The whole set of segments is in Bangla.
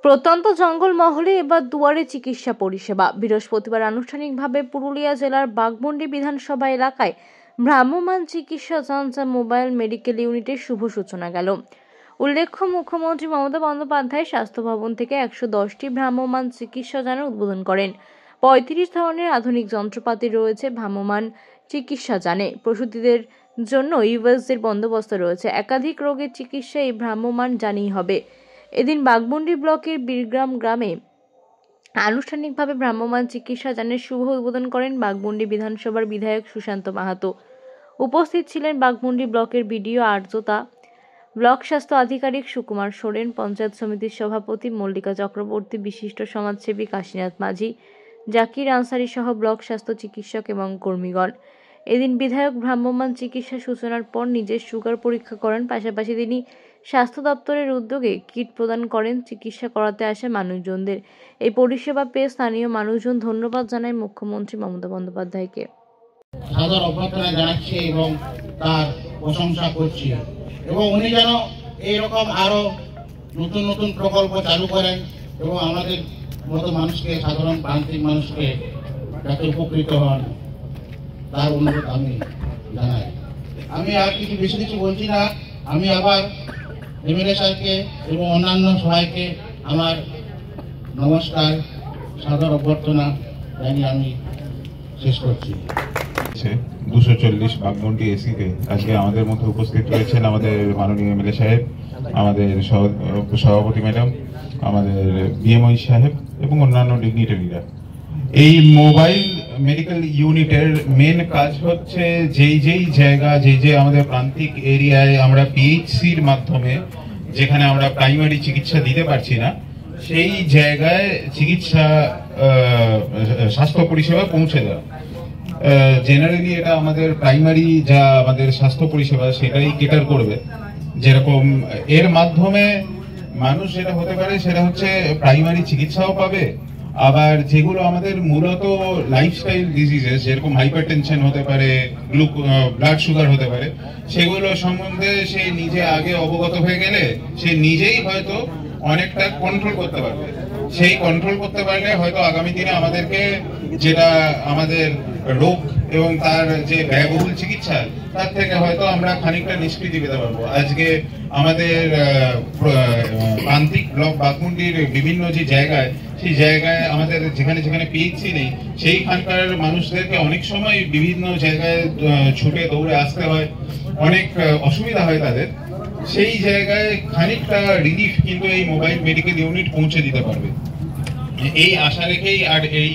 প্রত্যন্ত জঙ্গলমহলে এবার দুয়ারে চিকিৎসা পরিষেবা। বৃহস্পতিবার আনুষ্ঠানিকভাবে পুরুলিয়া জেলার বাঘমুন্ডি বিধানসভা এলাকায় ভ্রাম্যমাণ চিকিৎসা যান মোবাইল মেডিকেল ইউনিটের শুভ সূচনা গেল। উল্লেখ্য, মুখ্যমন্ত্রী মমতা বন্দ্যোপাধ্যায় স্বাস্থ্য ভবন থেকে 110টি ভ্রাম্যমাণ চিকিৎসা যানের উদ্বোধন করেন। 35 ধরনের আধুনিক যন্ত্রপাতি রয়েছে ভ্রাম্যমাণ চিকিৎসা যানে। প্রসূতিদের জন্য ইউএসজির বন্দোবস্ত রয়েছে। একাধিক রোগের চিকিৎসা এই ভ্রাম্যমাণ যানেই হবে। এদিন বাঘমুন্ডি ব্লকের বীরগ্রাম গ্রামে আনুষ্ঠানিকভাবে ভ্রাম্যমাণ চিকিৎসা যানের শুভ উদ্বোধন করেন বাঘমুন্ডি বিধানসভার বিধায়ক সুশান্ত মাহাতো। উপস্থিত ছিলেন বাঘমুন্ডি ব্লকের বিডিও আর্যতা, ব্লক স্বাস্থ্য আধিকারিক সুকুমার সোরেন, পঞ্চায়েত সমিতির সভাপতি মল্লিকা চক্রবর্তী, বিশিষ্ট সমাজসেবী কাশীনাথ মাঝি, জাকির আনসারি সহ ব্লক স্বাস্থ্য চিকিৎসক এবং কর্মীগণ। এদিন বিধায়ক ভ্রাম্যমাণ চিকিৎসা সূচনার পর নিজের সুগার পরীক্ষা করেন। পাশাপাশি তিনি স্বাস্থ্য দপ্তরের উদ্যোগে কিট প্রদান করেন চিকিৎসা করাতে আসে মানুষজনদের। এই পরিষেবা পেয়ে স্থানীয় মানুষজন ধন্যবাদ জানায় মুখ্যমন্ত্রী মমতা বন্দ্যোপাধ্যায়কে। সাদর অভ্যর্থনা জানাচ্ছি এবং তার প্রশংসা করছি এবং উনি যেন এইরকম আরো নতুন নতুন প্রকল্প চালু করেন এবং আমাদের মতো মানুষকে, সাধারণ প্রান্তিক মানুষকে যাতে উপকৃত হন তার অনুরোধ আমি জানাই। আমি আর কিছু বলছি না। আমি আবার এমএলএ সাহেবকে এবং অন্যান্য সবাইকে আমার নমস্কার, সাদর অভ্যর্থনা জানিয়ে আমি শেষ করছি। 240 বাঘমুন্ডি এসিতে আজকে আমাদের মধ্যে উপস্থিত রয়েছেন আমাদের মাননীয় এমএলএ সাহেব, আমাদের সভাপতি ম্যাডাম, আমাদের বিএমওই সাহেব এবং অন্যান্য ডিগনিটারিরা। এই মোবাইল মেডিকেল ইউনিটের মেন কাজ হচ্ছে যেই জায়গা, যে আমাদের প্রান্তিক এরিয়ায় আমরা পিএইচসির মাধ্যমে যেখানে আমরা প্রাইমারি চিকিৎসা দিতে পারছি না, সেই জায়গায় চিকিৎসা স্বাস্থ্য পরিষেবা পৌঁছে দেওয়া। জেনারেলি এটা আমাদের প্রাইমারি যা আমাদের স্বাস্থ্য পরিষেবা সেটাই কেটার করবে। যেরকম এর মাধ্যমে মানুষ যেটা হতে পারে সেটা হচ্ছে প্রাইমারি চিকিৎসাও পাবে, আবার যেগুলো আমাদের মূলত লাইফস্টাইল ডিজিজেস যেরকম হাইপারটেনশন হতে পারে, ব্লাড সুগার হতে পারে, সেগুলো সম্বন্ধে সে নিজে আগে অবগত হয়ে গেলে সে নিজেই হয়তো অনেকটা কন্ট্রোল করতে পারবে। সেই কন্ট্রোল করতে পারলে হয়তো আগামী দিনে আমাদেরকে যেটা আমাদের রোগ এবং তার যে ব্যয়বহুল চিকিৎসা, তার থেকে হয়তো আমরা খানিকটা নিষ্কৃতি পেতে পারবো। আজকে আমাদের প্রান্তিক ব্লক বাঘমুন্ডির বিভিন্ন যে জায়গায়, সেই জায়গায় আমাদের যেখানে পিএইচসি নেই, সেইখানকার মানুষদেরকে অনেক সময় বিভিন্ন জায়গায় ছুটে দৌড়ে আসতে হয়, অনেক অসুবিধা হয় তাদের। সেই জায়গায় খানিকটা রিলিফ কিন্তু এই মোবাইল মেডিকেল ইউনিট পৌঁছে দিতে পারবে, এই আশা রেখেই আর এই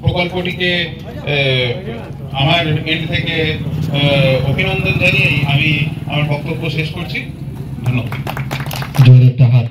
প্রকল্পটিকে আমার এন্ড থেকে অভিনন্দন জানিয়ে আমি আমার বক্তব্য শেষ করছি। ধন্যবাদ।